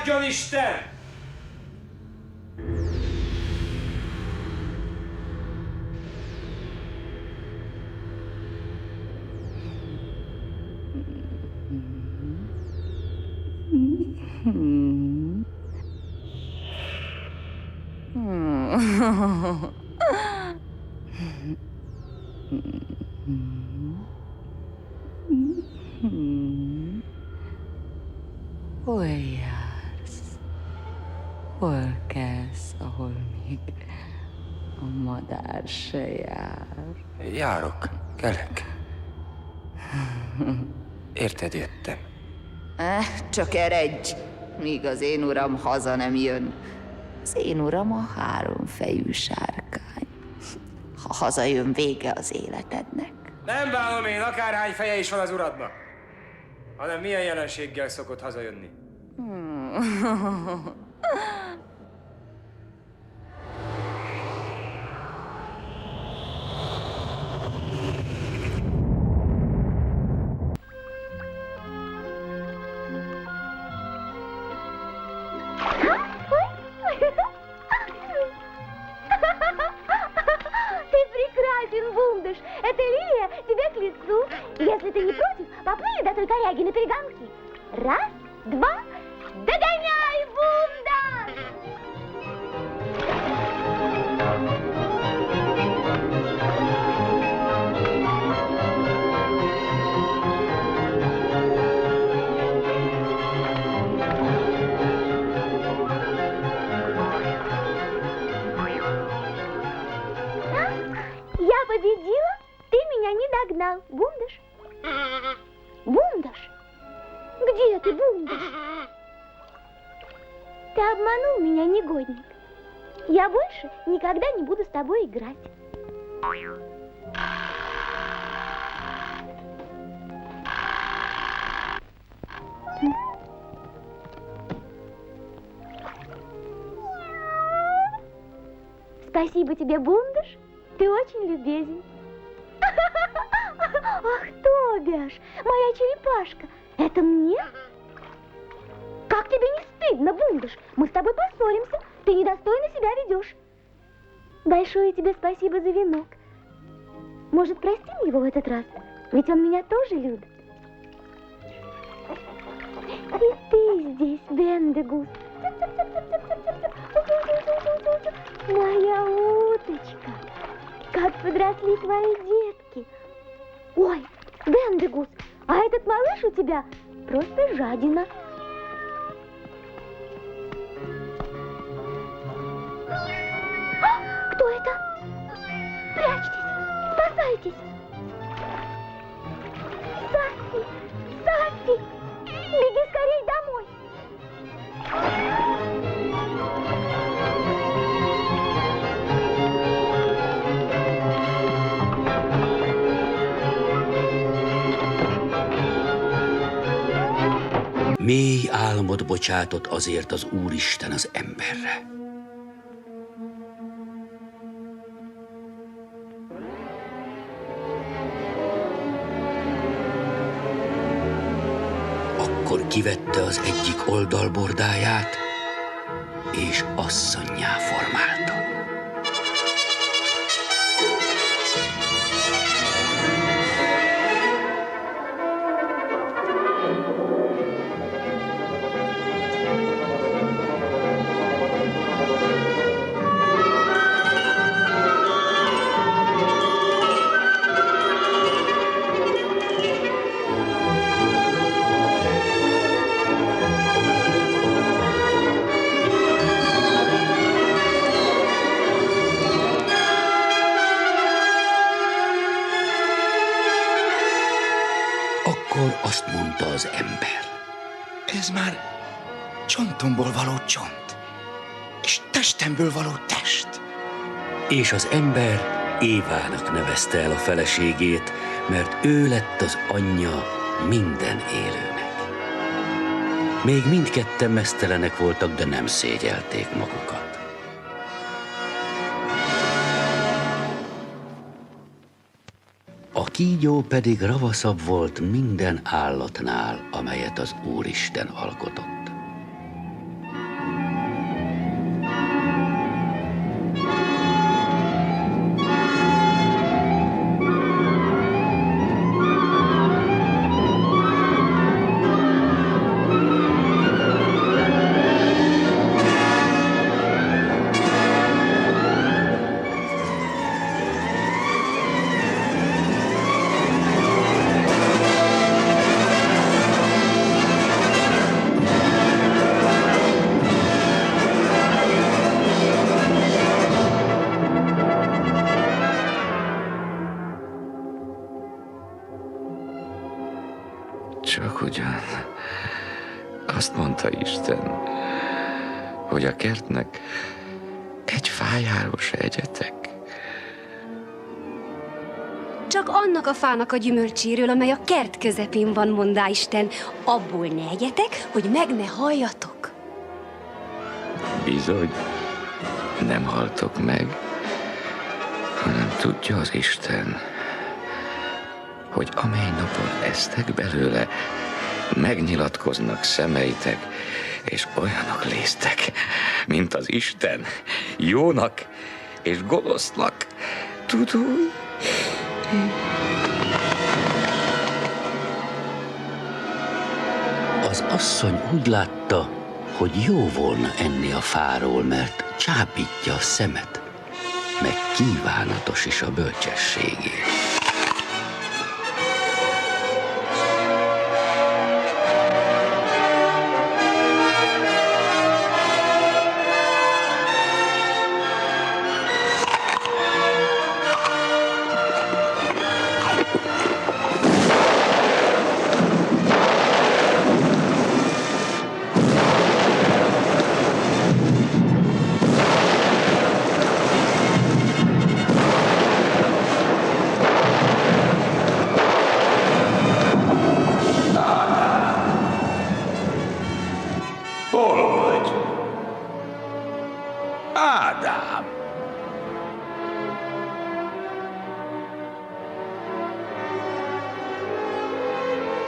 Áldjon Isten! Hol jársz? Hol kelsz, ahol még a madár se jár? Járok, kelek. Érted, jöttem. Csak eredj, míg az én uram haza nem jön. Az én uram a háromfejű sárkány. Ha hazajön, vége az életednek. Nem bánom én, akárhány feje is van az uradnak, hanem milyen jelenséggel szokott hazajönni. Бундыш, это лилия тебе к лицу. Если ты не против, поплыли до той коряги на перегонки. Раз, два, догоняй, Бундаш! Я победила, ты меня не догнал, Бундаш. Бундаш? Где ты, Бундаш? Ты обманул меня, негодник. Я больше никогда не буду с тобой играть. Спасибо тебе, Бундаш. Ты очень любезен. Ах, Тобиаш, моя черепашка, это мне? Как тебе не стыдно, Бундаш? Мы с тобой поссоримся, ты недостойно себя ведешь. Большое тебе спасибо за венок. Может, простим его в этот раз? Ведь он меня тоже любит. И ты здесь, Бендегус. Моя уточка. Как подросли твои детки. Ой, Бендегус, а этот малыш у тебя просто жадина. Кто это? Прячьтесь, спасайтесь. Сафи, Сафи, беги скорей домой. Mély álmot bocsátott azért az Úristen az emberre. Akkor kivette az egyik oldalbordáját, és asszonnyá formálta. Akkor azt mondta az ember. Ez már csontomból való csont, és testemből való test. És az ember Évának nevezte el a feleségét, mert ő lett az anyja minden élőnek. Még mindketten meztelenek voltak, de nem szégyelték magukat. A kígyó pedig ravaszabb volt minden állatnál, amelyet az Úristen alkotott. Vannak ugyan. Azt mondta Isten, hogy a kertnek egy fájáról se egyetek. Csak annak a fának a gyümölcséről, amely a kert közepén van, mondá Isten, abból ne egyetek, hogy meg ne halljatok. Bizony, nem haltok meg, hanem tudja az Isten, hogy amely napon esztek belőle, megnyilatkoznak szemeitek, és olyanok lésztek, mint az Isten, jónak és gonosznak tudul. Az asszony úgy látta, hogy jó volna enni a fáról, mert csábítja a szemet, meg kívánatos is a bölcsességé.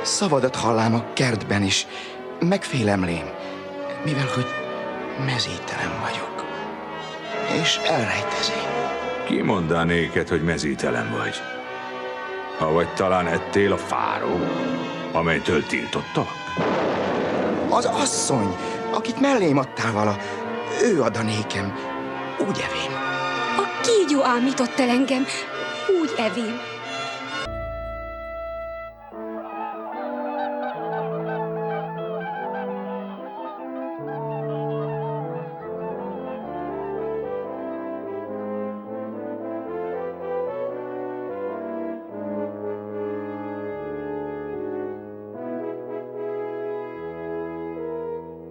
Szavadat hallám a kertben is, megfélemlém, mivel hogy mezítelen vagyok, és elrejtezém. Ki mondná néked, hogy mezítelen vagy? Avagy talán ettél a fáról, amelytől tiltottak? Az asszony, akit mellém adtál vala, ő ad a nékem, úgy evém. A kígyó ámított el engem, úgy evém.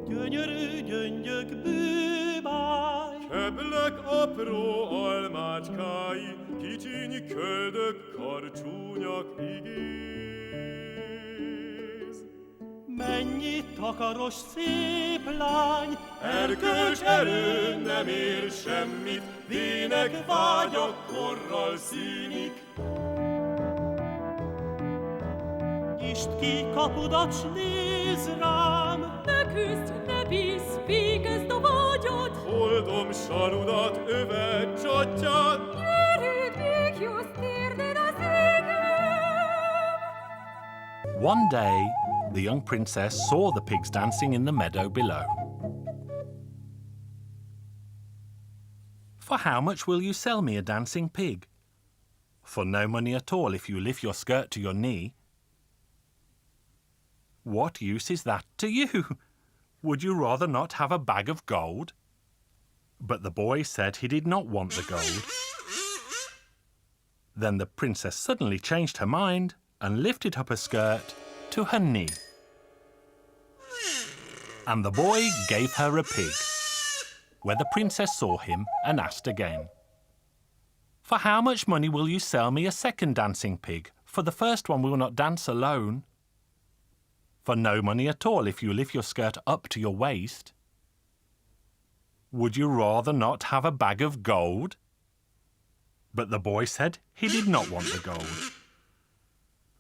Gyönyörű gyöngyök bűbáj, keblek apró almácskái, kicsiny köldök karcsúnyak igéz. Mennyi takaros szép lány, erkölcs erő nem ér semmit, vének vágyak korral színik. Nyisd ki kapudat, s nézz rám! Ne küzdj, ne bízz, végezd a vágyad! Oldom sarudat, öved csatját! Gyerünk, végjössz, térded az égem! One day, the young princess saw the pigs dancing in the meadow below. For how much will you sell me a dancing pig? For no money at all if you lift your skirt to your knee. What use is that to you? Would you rather not have a bag of gold? But the boy said he did not want the gold. Then the princess suddenly changed her mind and lifted up her skirt to her knee. And the boy gave her a pig, where the princess saw him and asked again, "For how much money will you sell me a second dancing pig? For the first one will not dance alone." For no money at all if you lift your skirt up to your waist. Would you rather not have a bag of gold? But the boy said he did not want the gold.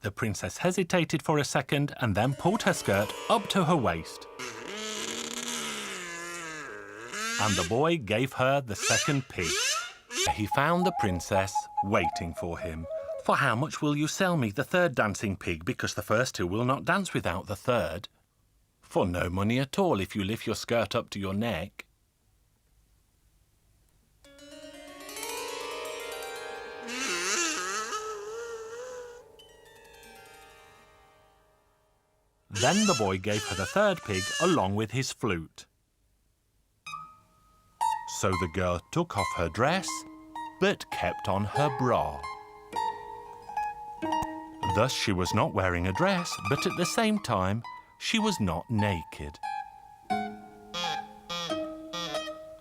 The princess hesitated for a second and then pulled her skirt up to her waist. And the boy gave her the second pig. He found the princess waiting for him. "For how much will you sell me the third dancing pig, because the first two will not dance without the third?" "For no money at all if you lift your skirt up to your neck." Then the boy gave her the third pig along with his flute. So the girl took off her dress, but kept on her bra. Thus she was not wearing a dress, but at the same time, she was not naked.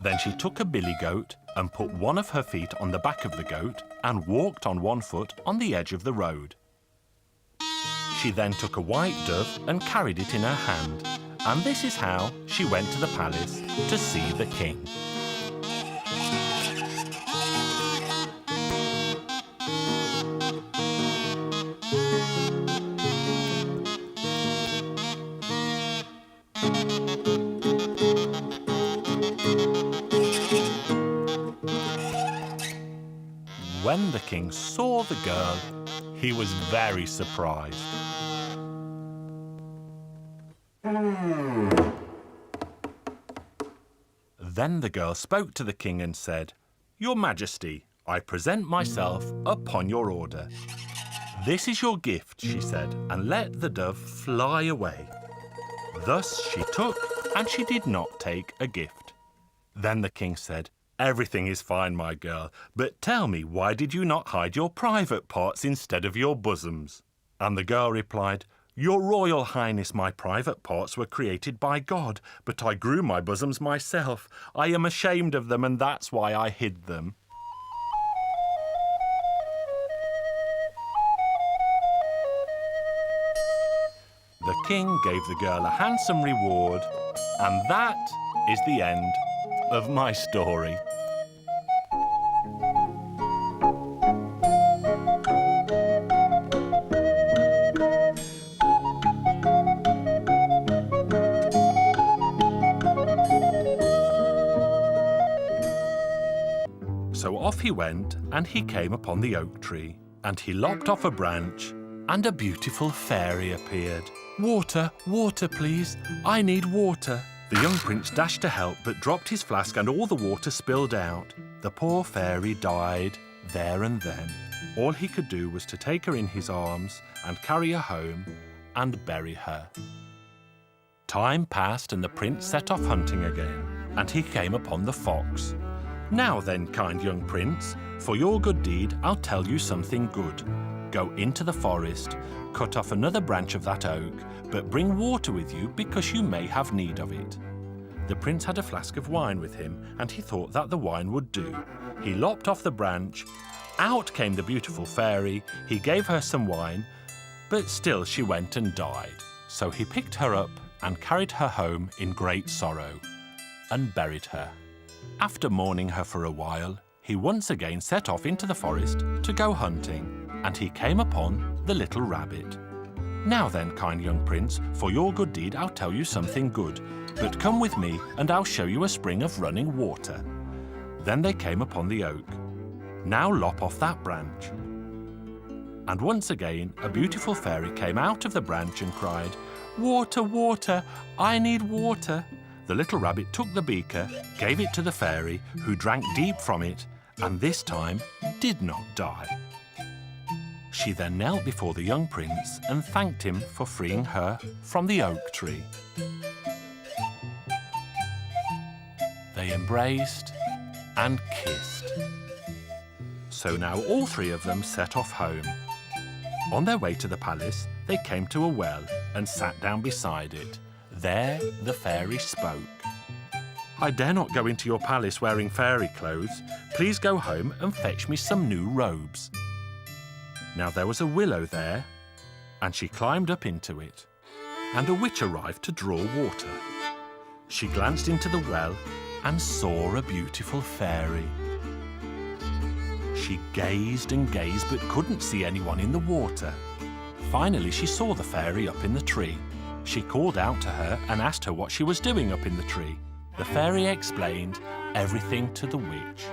Then she took a billy goat and put one of her feet on the back of the goat and walked on one foot on the edge of the road. She then took a white dove and carried it in her hand, and this is how she went to the palace to see the king. When the king saw the girl, he was very surprised. Then the girl spoke to the king and said, "Your Majesty, I present myself upon your order." "This is your gift," she said, and let the dove fly away. Thus she took, and she did not take a gift. Then the king said, "Everything is fine, my girl, but tell me, why did you not hide your private parts instead of your bosoms?" And the girl replied, "Your Royal Highness, my private parts were created by God, but I grew my bosoms myself. I am ashamed of them, and that's why I hid them." The king gave the girl a handsome reward, and that is the end of my story. So off he went, and he came upon the oak tree, and he lopped off a branch, and a beautiful fairy appeared. "Water, water, please. I need water." The young prince dashed to help, but dropped his flask and all the water spilled out. The poor fairy died there and then. All he could do was to take her in his arms and carry her home and bury her. Time passed and the prince set off hunting again, and he came upon the fox. "Now then, kind young prince, for your good deed I'll tell you something good. Go into the forest, cut off another branch of that oak, but bring water with you because you may have need of it." The prince had a flask of wine with him, and he thought that the wine would do. He lopped off the branch. Out came the beautiful fairy. He gave her some wine, but still she went and died. So he picked her up and carried her home in great sorrow and buried her. After mourning her for a while, he once again set off into the forest to go hunting, and he came upon the little rabbit. "Now then, kind young prince, for your good deed I'll tell you something good, but come with me and I'll show you a spring of running water." Then they came upon the oak. "Now lop off that branch." And once again a beautiful fairy came out of the branch and cried, "Water, water, I need water." The little rabbit took the beaker, gave it to the fairy, who drank deep from it, and this time did not die. She then knelt before the young prince and thanked him for freeing her from the oak tree. They embraced and kissed. So now all three of them set off home. On their way to the palace, they came to a well and sat down beside it. There the fairy spoke. "I dare not go into your palace wearing fairy clothes. Please go home and fetch me some new robes." Now there was a willow there, and she climbed up into it, and a witch arrived to draw water. She glanced into the well and saw a beautiful fairy. She gazed and gazed but couldn't see anyone in the water. Finally she saw the fairy up in the tree. She called out to her and asked her what she was doing up in the tree. The fairy explained everything to the witch.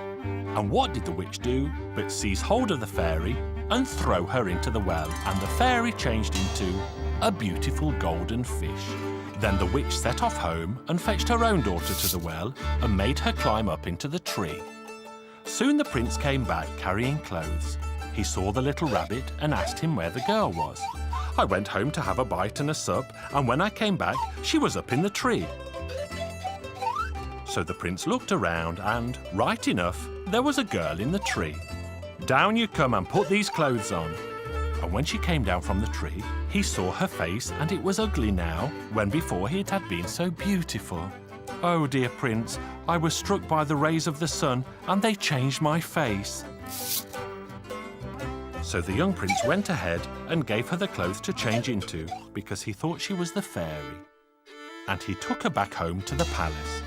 And what did the witch do but seize hold of the fairy and throw her into the well, and the fairy changed into a beautiful golden fish. Then the witch set off home and fetched her own daughter to the well and made her climb up into the tree. Soon the prince came back carrying clothes. He saw the little rabbit and asked him where the girl was. "I went home to have a bite and a sup, and when I came back, she was up in the tree." So the prince looked around and, right enough, there was a girl in the tree. "Down you come and put these clothes on." And when she came down from the tree, he saw her face, and it was ugly now, when before it had been so beautiful. Oh, dear prince, I was struck by the rays of the sun, and they changed my face. So the young prince went ahead and gave her the clothes to change into, because he thought she was the fairy. And he took her back home to the palace.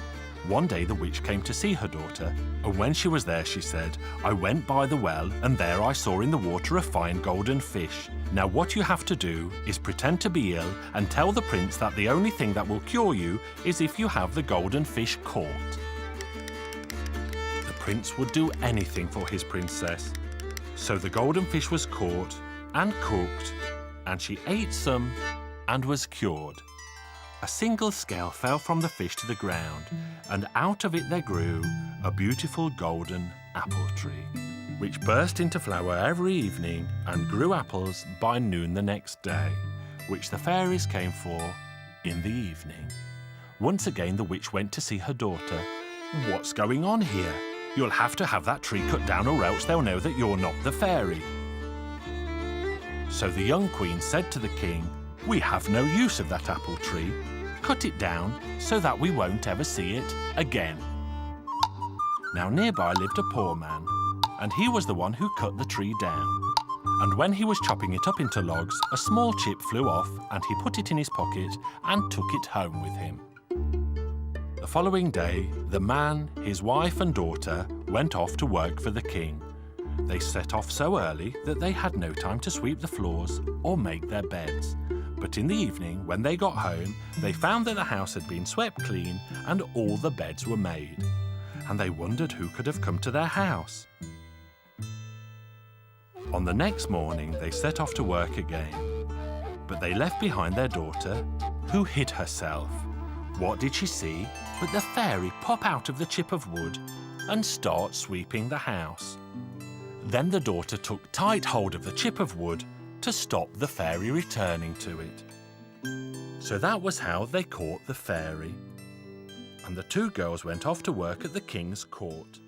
One day the witch came to see her daughter, and when she was there she said, "I went by the well, and there I saw in the water a fine golden fish. Now what you have to do is pretend to be ill and tell the prince that the only thing that will cure you is if you have the golden fish caught." The prince would do anything for his princess. So the golden fish was caught and cooked, and she ate some and was cured. A single scale fell from the fish to the ground, and out of it there grew a beautiful golden apple tree, which burst into flower every evening and grew apples by noon the next day, which the fairies came for in the evening. Once again the witch went to see her daughter. "What's going on here? You'll have to have that tree cut down, or else they'll know that you're not the fairy." So the young queen said to the king, "We have no use of that apple tree. Cut it down so that we won't ever see it again." Now nearby lived a poor man, and he was the one who cut the tree down. And when he was chopping it up into logs, a small chip flew off, and he put it in his pocket and took it home with him. The following day, the man, his wife and daughter went off to work for the king. They set off so early that they had no time to sweep the floors or make their beds. But in the evening, when they got home, they found that the house had been swept clean and all the beds were made. And they wondered who could have come to their house. On the next morning, they set off to work again. But they left behind their daughter, who hid herself. What did she see but the fairy pop out of the chip of wood and start sweeping the house? Then the daughter took tight hold of the chip of wood to stop the fairy returning to it. So that was how they caught the fairy. And the two girls went off to work at the king's court.